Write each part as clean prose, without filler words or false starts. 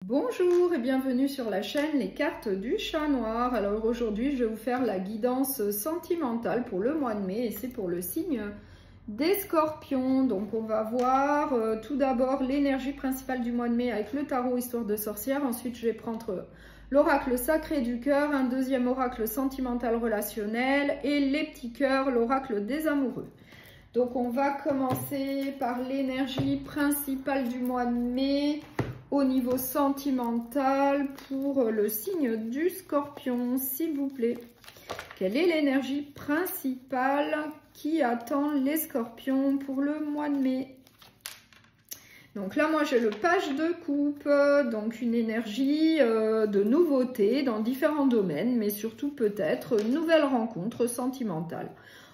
Bonjour et bienvenue sur la chaîne Les Cartes du Chat Noir. Alors aujourd'hui je vais vous faire la guidance sentimentale pour le mois de mai et c'est pour le signe des Scorpions. Donc on va voir tout d'abord l'énergie principale du mois de mai avec le tarot Histoire de sorcière. Ensuite je vais prendre l'oracle sacré du cœur, un deuxième oracle sentimental relationnel et les petits cœurs, l'oracle des amoureux. Donc on va commencer par l'énergie principale du mois de mai au niveau sentimental pour le signe du Scorpion, s'il vous plaît. Quelle est l'énergie principale qui attend les Scorpions pour le mois de mai? Donc là, moi, j'ai le page de coupe, donc une énergie de nouveauté dans différents domaines, mais surtout peut-être une nouvelle rencontre sentimentale.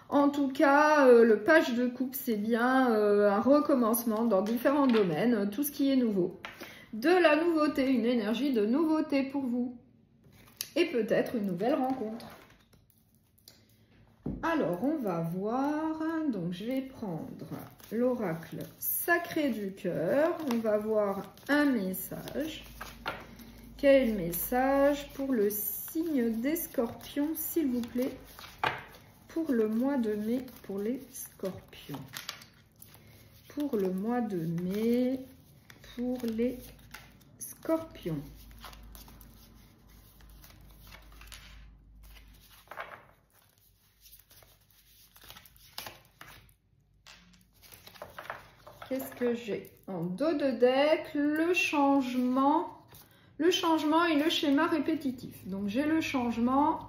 En tout cas, le page de coupe, c'est bien un recommencement dans différents domaines, tout ce qui est nouveau. De la nouveauté, une énergie de nouveauté pour vous. Et peut-être une nouvelle rencontre. Alors, on va voir. Donc, je vais prendre l'oracle sacré du cœur. On va voir un message. Quel est le message pour le signe des Scorpions, s'il vous plaît, pour le mois de mai, pour les Scorpions. Pour le mois de mai, pour les Scorpions. Qu'est-ce que j'ai en dos de deck? Le changement et le schéma répétitif. Donc j'ai le changement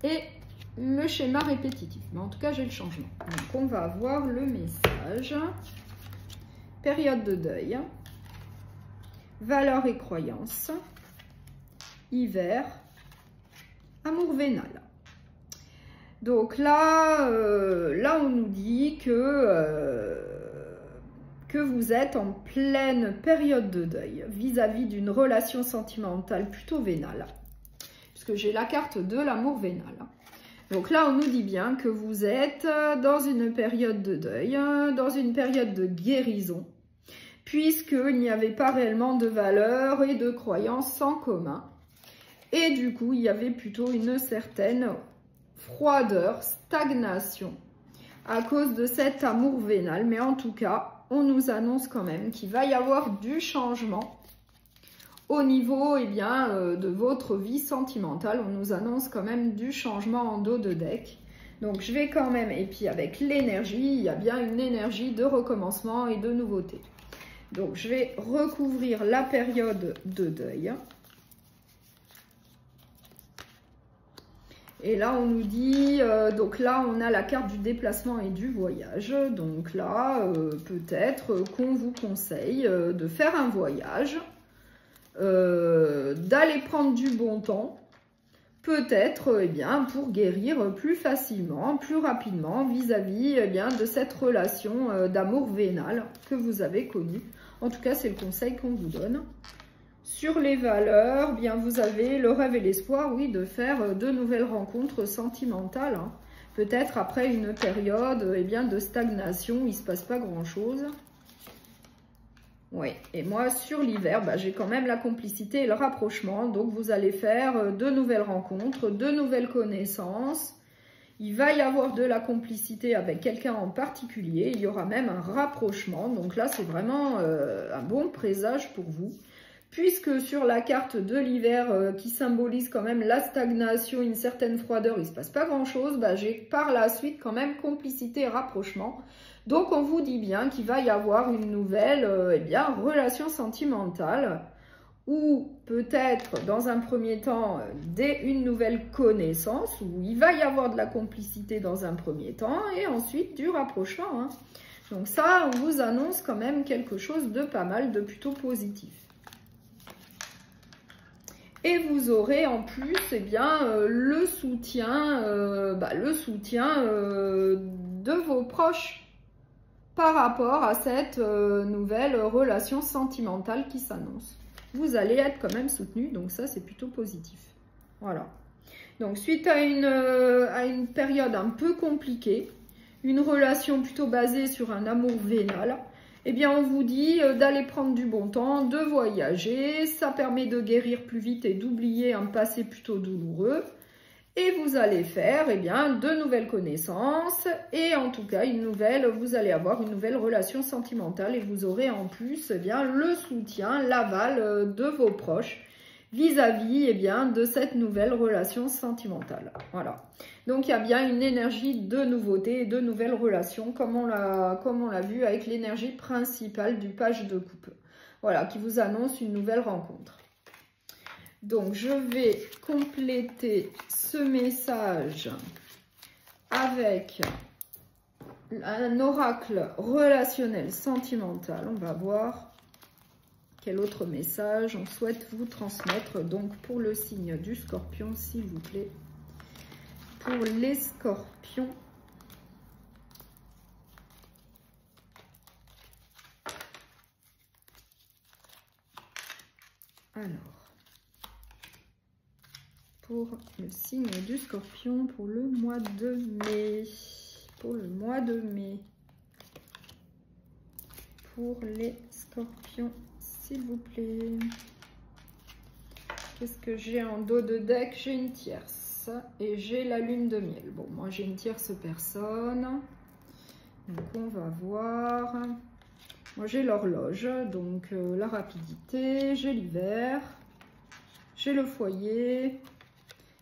et le schéma répétitif. Mais en tout cas, j'ai le changement. Donc on va voir le message. Période de deuil. Valeurs et croyances, hiver, amour vénal. Donc là, on nous dit que vous êtes en pleine période de deuil vis-à-vis d'une relation sentimentale plutôt vénale, puisque j'ai la carte de l'amour vénal. Donc là, on nous dit bien que vous êtes dans une période de deuil, dans une période de guérison, puisqu'il n'y avait pas réellement de valeurs et de croyances en commun. Et du coup, il y avait plutôt une certaine froideur, stagnation, à cause de cet amour vénal. Mais en tout cas, on nous annonce quand même qu'il va y avoir du changement au niveau de votre vie sentimentale. On nous annonce quand même du changement en dos de deck. Donc je vais quand même, et puis avec l'énergie, il y a bien une énergie de recommencement et de nouveauté. Donc, je vais recouvrir la période de deuil. Et là, on nous dit, donc là, on a la carte du déplacement et du voyage. Donc là, peut-être qu'on vous conseille de faire un voyage, d'aller prendre du bon temps, peut-être pour guérir plus facilement, plus rapidement vis-à-vis de cette relation d'amour vénal que vous avez connue. En tout cas, c'est le conseil qu'on vous donne. Sur les valeurs, vous avez le rêve et l'espoir, oui, de faire de nouvelles rencontres sentimentales. Hein. Peut-être après une période de stagnation, il ne se passe pas grand-chose. Oui, et moi, sur l'hiver, j'ai quand même la complicité et le rapprochement. Donc, vous allez faire de nouvelles rencontres, de nouvelles connaissances. Il va y avoir de la complicité avec quelqu'un en particulier. Il y aura même un rapprochement. Donc là, c'est vraiment un bon présage pour vous. Puisque sur la carte de l'hiver qui symbolise quand même la stagnation, une certaine froideur, il ne se passe pas grand-chose, j'ai par la suite quand même complicité et rapprochement. Donc on vous dit bien qu'il va y avoir une nouvelle relation sentimentale ou peut-être dans un premier temps une nouvelle connaissance où il va y avoir de la complicité dans un premier temps et ensuite du rapprochement. Hein. Donc ça, on vous annonce quand même quelque chose de pas mal, de plutôt positif. Et vous aurez en plus le soutien de vos proches par rapport à cette nouvelle relation sentimentale qui s'annonce. Vous allez être quand même soutenu, donc ça c'est plutôt positif. Voilà. Donc suite à une période un peu compliquée, une relation plutôt basée sur un amour vénal, eh bien on vous dit d'aller prendre du bon temps, de voyager, ça permet de guérir plus vite et d'oublier un passé plutôt douloureux. Et vous allez faire eh bien, de nouvelles connaissances et en tout cas vous allez avoir une nouvelle relation sentimentale et vous aurez en plus eh bien, le soutien, l'aval de vos proches vis-à-vis eh bien, de cette nouvelle relation sentimentale. Voilà. Donc il y a bien une énergie de nouveauté et de nouvelles relations comme on l'a vu avec l'énergie principale du page de coupe. Voilà, qui vous annonce une nouvelle rencontre. Donc, je vais compléter ce message avec un oracle relationnel sentimental. On va voir quel autre message on souhaite vous transmettre. Donc, pour le signe du Scorpion, s'il vous plaît. Pour les Scorpions. Alors. Pour le signe du Scorpion pour le mois de mai. Pour le mois de mai. Pour les Scorpions, s'il vous plaît. Qu'est-ce que j'ai en dos de deck? J'ai une tierce et j'ai la lune de miel. Bon, moi j'ai une tierce personne. Donc on va voir. Moi j'ai l'horloge, donc la rapidité. J'ai l'hiver. J'ai le foyer.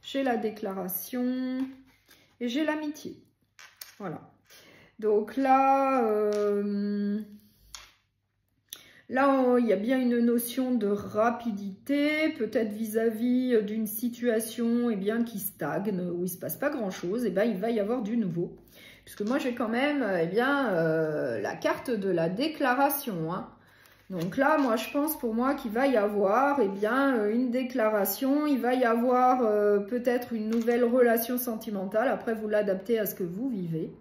J'ai la déclaration et j'ai l'amitié. Voilà. Donc là, il y a bien une notion de rapidité, peut-être vis-à-vis d'une situation eh bien, qui stagne, où il ne se passe pas grand-chose, eh bien, il va y avoir du nouveau. Puisque moi, j'ai quand même eh bien, la carte de la déclaration, hein. Donc là, moi, je pense pour moi qu'il va y avoir eh bien, une déclaration, il va y avoir peut-être une nouvelle relation sentimentale. Après, vous l'adaptez à ce que vous vivez.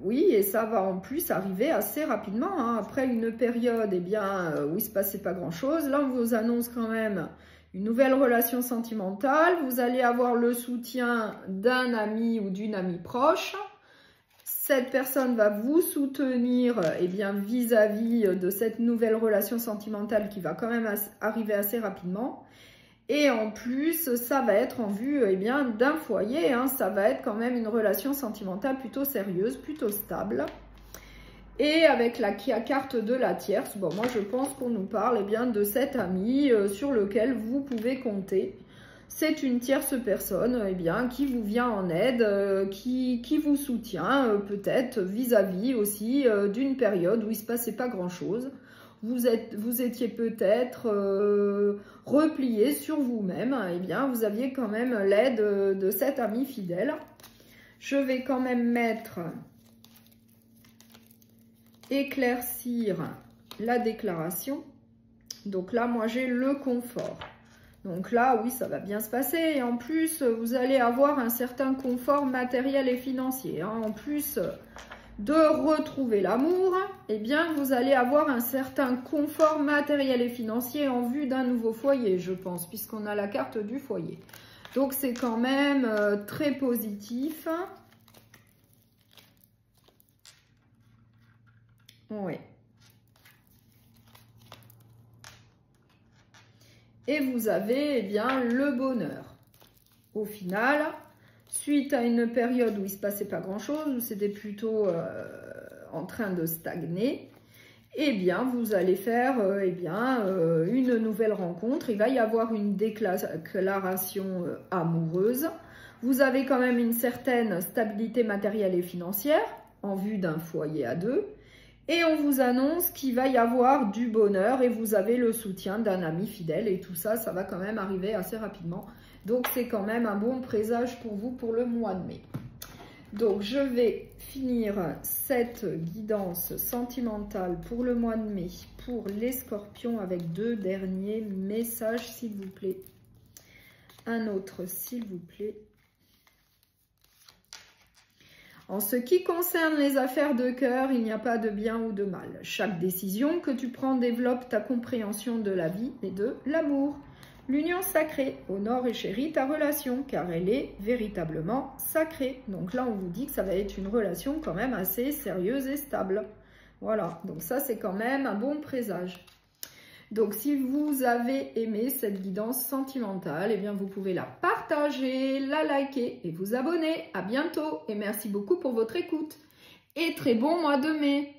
Oui, et ça va en plus arriver assez rapidement. Hein. Après une période eh bien, où il ne se passait pas grand-chose, là, on vous annonce quand même une nouvelle relation sentimentale. Vous allez avoir le soutien d'un ami ou d'une amie proche. Cette personne va vous soutenir eh bien, vis-à-vis de cette nouvelle relation sentimentale qui va quand même arriver assez rapidement. Et en plus, ça va être en vue eh bien, d'un foyer. Hein. Ça va être quand même une relation sentimentale plutôt sérieuse, plutôt stable. Et avec la carte de la tierce, bon, moi je pense qu'on nous parle eh bien, de cet ami sur lequel vous pouvez compter. C'est une tierce personne eh bien, qui vous vient en aide, qui vous soutient peut-être vis-à-vis aussi d'une période où il ne se passait pas grand-chose. Vous étiez peut-être replié sur vous-même. Eh bien, vous aviez quand même l'aide de cet ami fidèle. Je vais quand même mettre éclaircir la déclaration. Donc là, moi, j'ai le confort. Donc là, oui, ça va bien se passer. Et en plus, vous allez avoir un certain confort matériel et financier. Hein. En plus de retrouver l'amour, eh bien, vous allez avoir un certain confort matériel et financier en vue d'un nouveau foyer, je pense, puisqu'on a la carte du foyer. Donc, c'est quand même très positif. Oui. Et vous avez eh bien, le bonheur. Au final, suite à une période où il ne se passait pas grand-chose, où c'était plutôt en train de stagner, eh bien, vous allez faire eh bien, une nouvelle rencontre. Il va y avoir une déclaration amoureuse. Vous avez quand même une certaine stabilité matérielle et financière en vue d'un foyer à deux. Et on vous annonce qu'il va y avoir du bonheur et vous avez le soutien d'un ami fidèle. Et tout ça, ça va quand même arriver assez rapidement. Donc, c'est quand même un bon présage pour vous pour le mois de mai. Donc, je vais finir cette guidance sentimentale pour le mois de mai pour les Scorpions avec deux derniers messages, s'il vous plaît. Un autre, s'il vous plaît. En ce qui concerne les affaires de cœur, il n'y a pas de bien ou de mal. Chaque décision que tu prends développe ta compréhension de la vie et de l'amour. L'union sacrée, honore et chérit ta relation, car elle est véritablement sacrée. Donc là, on vous dit que ça va être une relation quand même assez sérieuse et stable. Voilà, donc ça, c'est quand même un bon présage. Donc, si vous avez aimé cette guidance sentimentale, eh bien, vous pouvez la partager, la liker et vous abonner. À bientôt et merci beaucoup pour votre écoute. Et très bon mois de mai!